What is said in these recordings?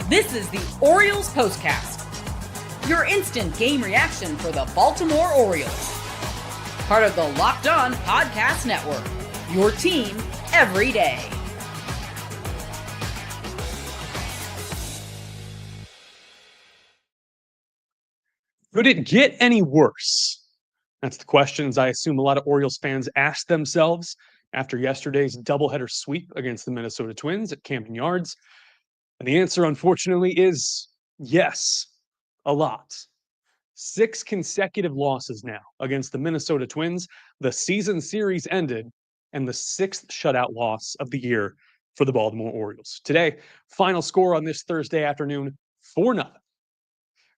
This is the Orioles Postcast, your instant game reaction for the Baltimore Orioles. Part of the Locked On Podcast Network, your team every day. Could it get any worse? That's the questions I assume a lot of Orioles fans asked themselves after yesterday's doubleheader sweep against the Minnesota Twins at Camden Yards. And the answer, unfortunately, is yes, a lot. 6 consecutive losses now against the Minnesota Twins. The season series ended, and the 6th shutout loss of the year for the Baltimore Orioles. Today, final score on this Thursday afternoon, 4-0.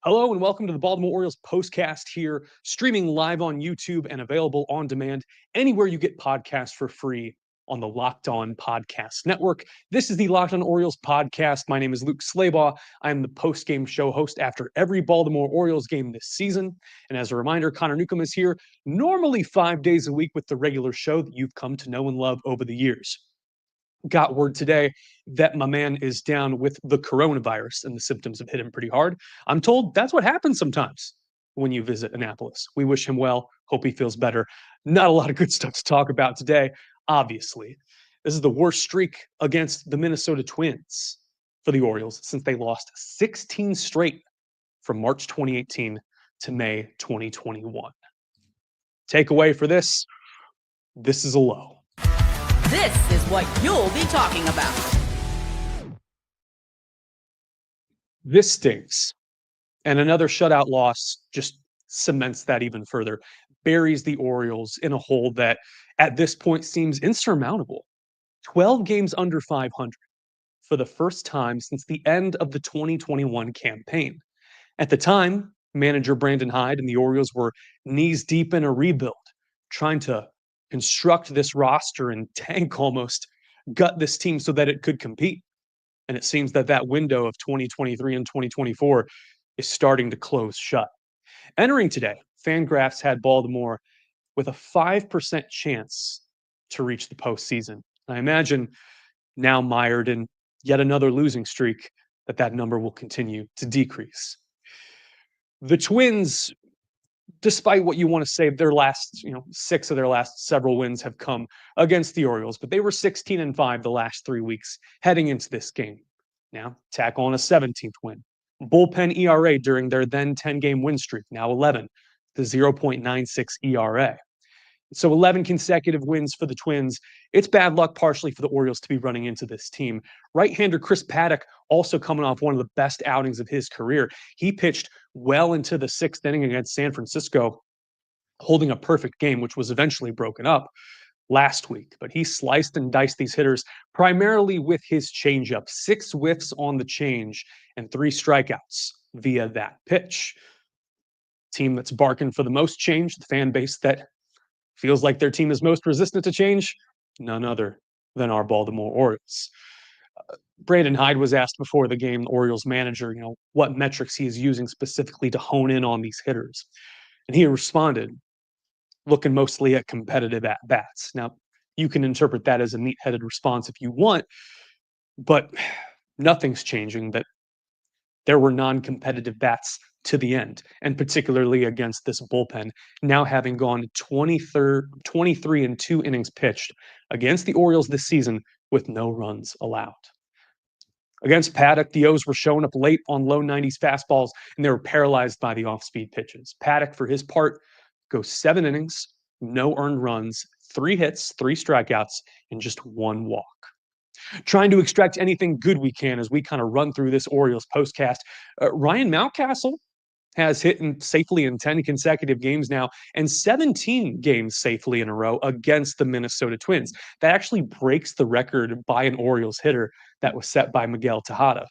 Hello and welcome to the Baltimore Orioles Postcast here, streaming live on YouTube and available on demand anywhere you get podcasts for free on the Locked On Podcast Network. This is the Locked On Orioles Podcast. My name is Luke Slaybaugh. I'm the post-game show host after every Baltimore Orioles game this season. And as a reminder, Connor Newcomb is here normally 5 days a week with the regular show that you've come to know and love over the years. Got word today that my man is down with the coronavirus and the symptoms have hit him pretty hard. I'm told that's what happens sometimes when you visit Annapolis. We wish him well. Hope he feels better. Not a lot of good stuff to talk about today, obviously. This is the worst streak against the Minnesota Twins for the Orioles since they lost 16 straight from March 2018 to May 2021. Takeaway for this is a low. This is what you'll be talking about. This stinks. And another shutout loss just cements that even further, buries the Orioles in a hole that at this point seems insurmountable. 12 games under 500 for the first time since the end of the 2021 campaign. At the time, manager Brandon Hyde and the Orioles were knees deep in a rebuild, trying to construct this roster and tank almost, gut this team so that it could compete. And it seems that that window of 2023 and 2024 is starting to close shut. Entering today, FanGraphs had Baltimore with a 5% chance to reach the postseason. I imagine now mired in yet another losing streak that number will continue to decrease. The Twins, despite what you want to say, their last, 6 of their last several wins have come against the Orioles, but they were 16-5 the last 3 weeks heading into this game. Now, tack on a 17th win. Bullpen ERA during their then 10-game win streak, now 11, the 0.96 ERA. So 11 consecutive wins for the Twins. It's bad luck partially for the Orioles to be running into this team. Right-hander Chris Paddack also coming off one of the best outings of his career. He pitched well into the 6th inning against San Francisco, holding a perfect game, which was eventually broken up last week. But he sliced and diced these hitters primarily with his changeup. 6 whiffs on the change and 3 strikeouts via that pitch. Team that's barking for the most change, the fan base that feels like their team is most resistant to change, none other than our Baltimore Orioles. Brandon Hyde was asked before the game, the Orioles manager, what metrics he is using specifically to hone in on these hitters. And he responded, looking mostly at competitive at-bats. Now, you can interpret that as a neat-headed response if you want, but nothing's changing that there were non-competitive bats to the end, and particularly against this bullpen, now having gone 23 and 2 innings pitched against the Orioles this season with no runs allowed. Against Paddack, the O's were showing up late on low 90s fastballs, and they were paralyzed by the off-speed pitches. Paddack, for his part, goes 7 innings, no earned runs, 3 hits, 3 strikeouts, and just 1 walk. Trying to extract anything good we can as we kind of run through this Orioles postcast. Ryan Mountcastle has hit safely in 10 consecutive games now and 17 games safely in a row against the Minnesota Twins. That actually breaks the record by an Orioles hitter that was set by Miguel Tejada.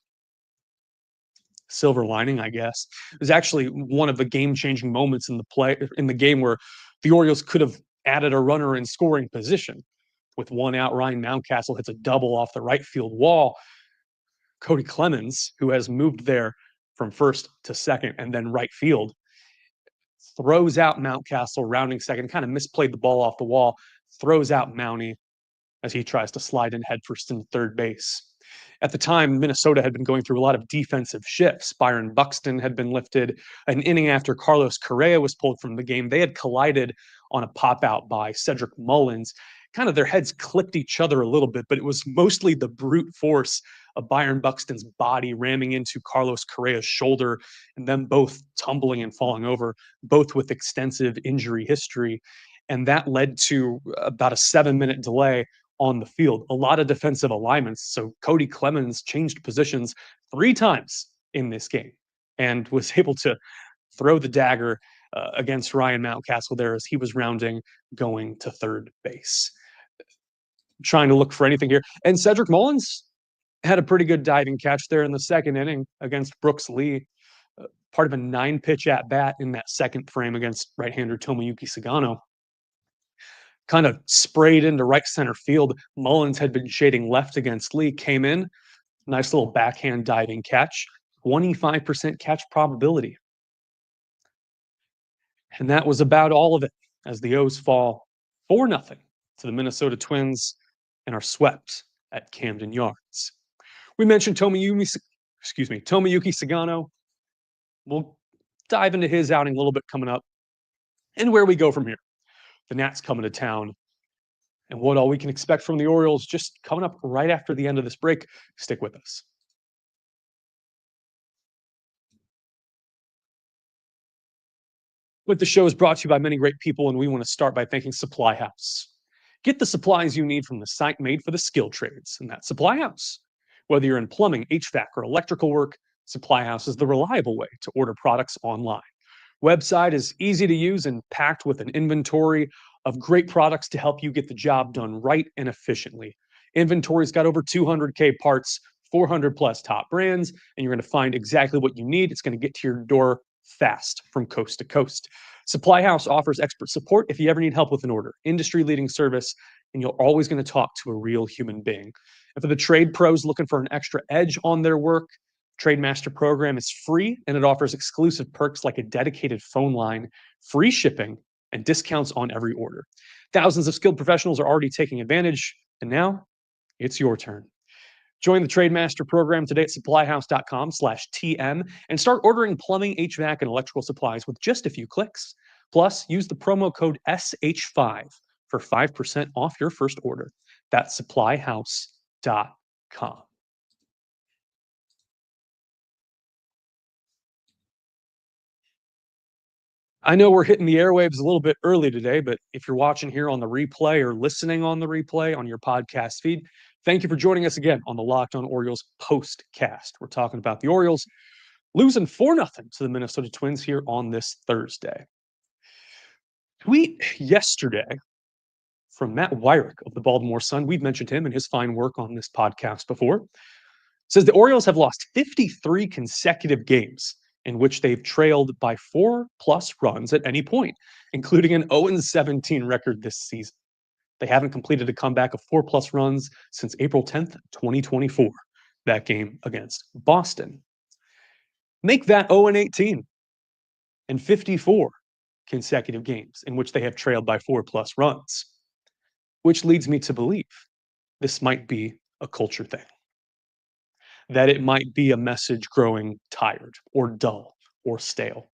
Silver lining, I guess. It was actually one of the game-changing moments in the game where the Orioles could have added a runner in scoring position. With 1 out, Ryan Mountcastle hits a double off the right field wall. Cody Clemens, who has moved there from first to second and then right field, throws out Mountcastle, rounding second, kind of misplayed the ball off the wall, throws out Mountie as he tries to slide in headfirst into third base. At the time, Minnesota had been going through a lot of defensive shifts. Byron Buxton had been lifted an inning after Carlos Correa was pulled from the game. They had collided on a pop out by Cedric Mullins. Kind of their heads clipped each other a little bit, but it was mostly the brute force of Byron Buxton's body ramming into Carlos Correa's shoulder and them both tumbling and falling over, both with extensive injury history. And that led to about a 7-minute delay on the field. A lot of defensive alignments. So Cody Clemens changed positions 3 times in this game and was able to throw the dagger against Ryan Mountcastle there as he was rounding going to third base. Trying to look for anything here. And Cedric Mullins had a pretty good diving catch there in the second inning against Brooks Lee, part of a 9-pitch at bat in that second frame against right-hander Tomoyuki Sugano. Kind of sprayed into right center field. Mullins had been shading left against Lee, came in, nice little backhand diving catch, 25% catch probability. And that was about all of it as the O's fall 4-0 to the Minnesota Twins and are swept at Camden Yards. We mentioned Tomoyuki Sugano. We'll dive into his outing a little bit coming up and where we go from here. The Nats coming to town, and what all we can expect from the Orioles just coming up right after the end of this break. Stick with us. But the show is brought to you by many great people, and we want to start by thanking Supply House. Get the supplies you need from the site made for the skilled trades, and that's Supply House. Whether you're in plumbing, HVAC, or electrical work, Supply House is the reliable way to order products online. Website is easy to use and packed with an inventory of great products to help you get the job done right and efficiently. Inventory's got over 200K parts, 400 plus top brands, and you're going to find exactly what you need. It's going to get to your door fast from coast to coast. Supply House offers expert support if you ever need help with an order, industry-leading service, and you're always going to talk to a real human being. And for the trade pros looking for an extra edge on their work, Trademaster program is free, and it offers exclusive perks like a dedicated phone line, free shipping, and discounts on every order. Thousands of skilled professionals are already taking advantage, and now it's your turn. Join the Trademaster program today at supplyhouse.com/TM and start ordering plumbing, HVAC, and electrical supplies with just a few clicks. Plus, use the promo code SH5 for 5% off your first order. That's supplyhouse.com. I know we're hitting the airwaves a little bit early today, but if you're watching here on the replay or listening on the replay on your podcast feed, thank you for joining us again on the Locked On Orioles postcast. We're talking about the Orioles losing 4-0 to the Minnesota Twins here on this Thursday. Tweet yesterday from Matt Wyrick of the Baltimore Sun. We've mentioned him and his fine work on this podcast before. Says the Orioles have lost 53 consecutive games in which they've trailed by 4+ runs at any point, including an 0-17 record this season. They haven't completed a comeback of 4+ runs since April 10th, 2024, that game against Boston. Make that 0-18 and 54 consecutive games in which they have trailed by 4+ runs, which leads me to believe this might be a culture thing. That it might be a message growing tired or dull or stale.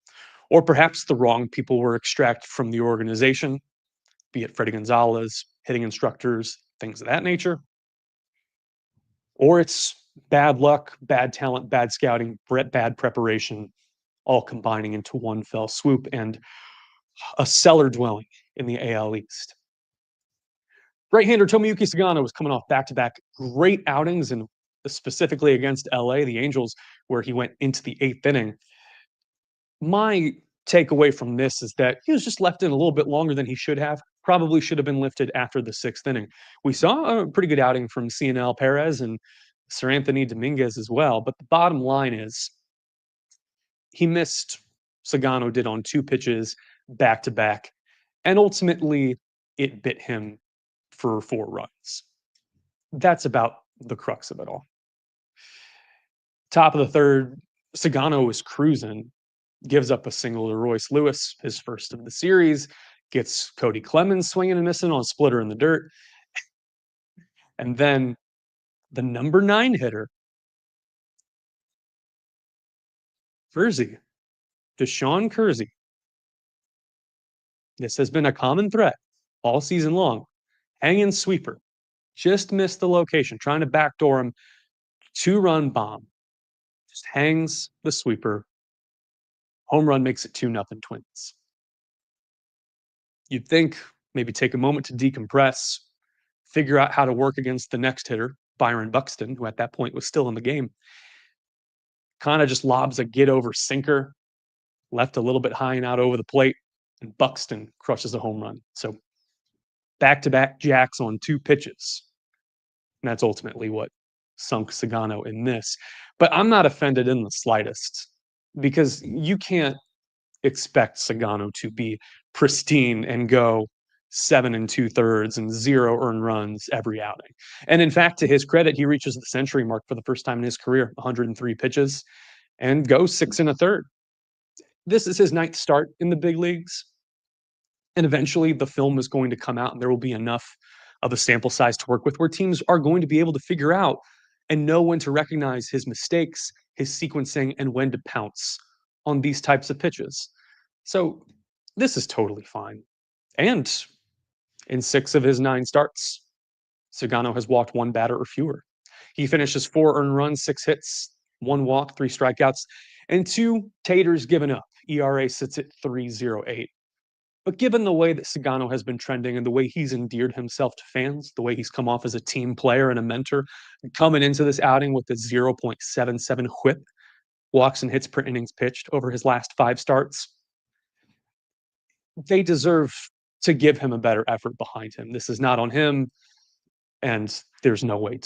Or perhaps the wrong people were extracted from the organization, be it Freddie Gonzalez, hitting instructors, things of that nature. Or it's bad luck, bad talent, bad scouting, bad preparation, all combining into one fell swoop and a cellar dwelling in the AL East. Right-hander Tomoyuki Sugano was coming off back-to-back great outings, and specifically against LA, the Angels, where he went into the 8th inning. My takeaway from this is that he was just left in a little bit longer than he should have. Probably should have been lifted after the 6th inning. We saw a pretty good outing from Cionel Perez and Sir Anthony Dominguez as well, but the bottom line is he missed, Sugano did, on 2 pitches back-to-back, and ultimately it bit him for 4 runs. That's about the crux of it all. Top of the third, Sugano was cruising, gives up a single to Royce Lewis, his first of the series, gets Cody Clemens swinging and missing on a splitter in the dirt. And then the number 9 hitter Kersey, Deshaun Kersey. This has been a common thread all season long. Hanging sweeper. Just missed the location, trying to backdoor him. 2-run bomb. Just hangs the sweeper. Home run makes it 2-0 Twins. You'd think maybe take a moment to decompress, figure out how to work against the next hitter, Byron Buxton, who at that point was still in the game. Kind of just lobs a get over sinker, left a little bit high and out over the plate, and Buxton crushes a home run. So back-to-back jacks on 2 pitches. And that's ultimately what sunk Sugano in this. But I'm not offended in the slightest because you can't expect Sugano to be pristine and go 7 2/3 and 0 earned runs every outing. And in fact, to his credit, he reaches the century mark for the first time in his career, 103 pitches, and goes 6 1/3. This is his 9th start in the big leagues. And eventually the film is going to come out and there will be enough of a sample size to work with where teams are going to be able to figure out and know when to recognize his mistakes, his sequencing, and when to pounce on these types of pitches. So this is totally fine. And in 6 of his 9 starts, Sugano has walked 1 batter or fewer. He finishes 4 earned runs, 6 hits, 1 walk, 3 strikeouts, and 2 taters given up. ERA sits at 3.08. But given the way that Sugano has been trending and the way he's endeared himself to fans, the way he's come off as a team player and a mentor, coming into this outing with a 0.77 whip, walks and hits per innings pitched over his last 5 starts, they deserve to give him a better effort behind him. This is not on him, and there's no way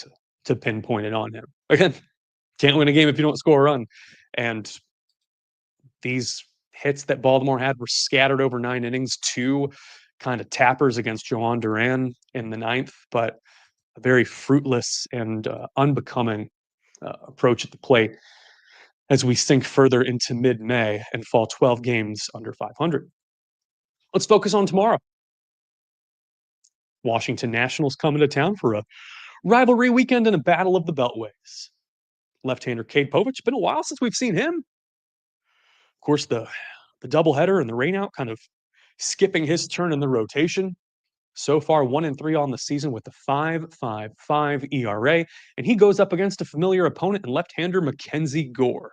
to pinpoint it on him. Again, can't win a game if you don't score a run. And these hits that Baltimore had were scattered over 9 innings, 2 kind of tappers against Joan Duran in the 9th, but a very fruitless and unbecoming approach at the plate as we sink further into mid-May and fall 12 games under 500. Let's focus on tomorrow. Washington Nationals coming to town for a rivalry weekend and a battle of the Beltways. Left-hander Cade Povich, been a while since we've seen him. Of course, the doubleheader and the rainout kind of skipping his turn in the rotation. So far, 1-3 on the season with a 5.55 ERA, and he goes up against a familiar opponent and left-hander Mackenzie Gore.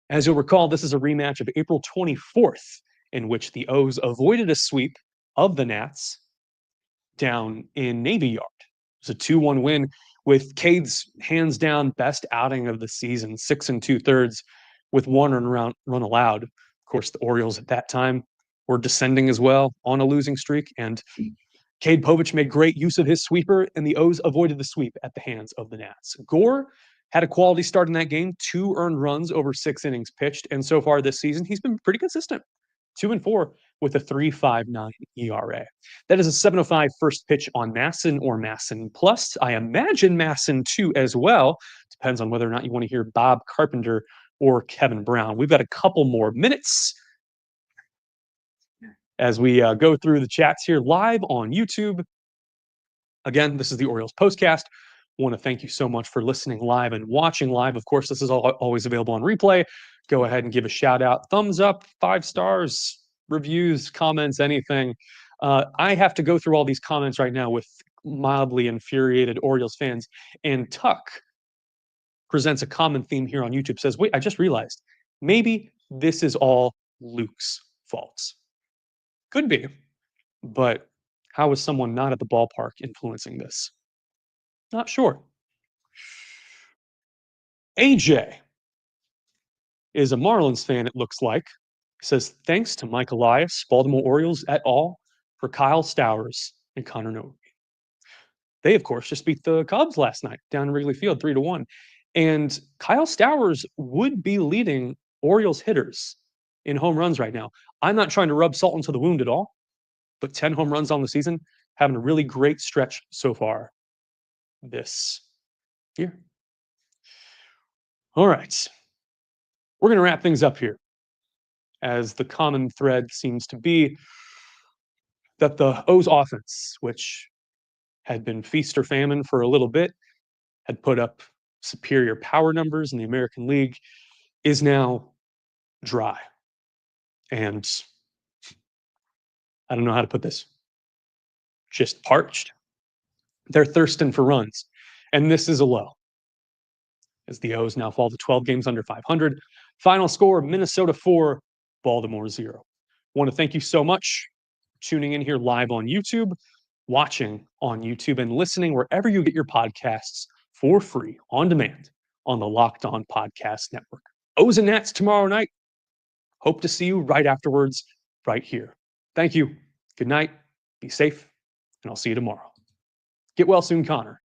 As you'll recall, this is a rematch of April 24th, in which the O's avoided a sweep of the Nats down in Navy Yard. It was a 2-1 win with Cade's hands-down best outing of the season, 6 2/3 with 1 run allowed. Of course, the Orioles at that time were descending as well on a losing streak, and Cade Povich made great use of his sweeper, and the O's avoided the sweep at the hands of the Nats. Gore had a quality start in that game, 2 earned runs over 6 innings pitched, and so far this season, he's been pretty consistent. 2-4 with a 3.59 ERA. That is a 7:05 first pitch on Masson or Masson Plus. I imagine Masson 2 as well. Depends on whether or not you want to hear Bob Carpenter or Kevin Brown. We've got a couple more minutes as we go through the chats here live on YouTube. Again, this is the Orioles Postcast. I want to thank you so much for listening live and watching live. Of course, this is always available on replay. Go ahead and give a shout out, thumbs up, 5 stars, reviews, comments, anything. I have to go through all these comments right now with mildly infuriated Orioles fans. And Tuck presents a common theme here on YouTube, says, wait, I just realized maybe this is all Luke's fault. Could be, but how is someone not at the ballpark influencing this? Not sure. AJ is a Marlins fan, it looks like. He says, thanks to Mike Elias, Baltimore Orioles et al. For Kyle Stowers and Connor Noe. They, of course, just beat the Cubs last night down in Wrigley Field, 3-1. And Kyle Stowers would be leading Orioles hitters in home runs right now. I'm not trying to rub salt into the wound at all, but 10 home runs on the season, having a really great stretch so far this year. All right. We're going to wrap things up here, as the common thread seems to be that the O's offense, which had been feast or famine for a little bit, had put up superior power numbers in the American League, is now dry. And I don't know how to put this. Just parched. They're thirsting for runs. And this is a low, as the O's now fall to 12 games under 500. Final score, Minnesota 4, Baltimore 0. Want to thank you so much for tuning in here live on YouTube, watching on YouTube, and listening wherever you get your podcasts for free on demand on the Locked On Podcast Network. O's and Nats tomorrow night. Hope to see you right afterwards, right here. Thank you. Good night. Be safe, and I'll see you tomorrow. Get well soon, Connor.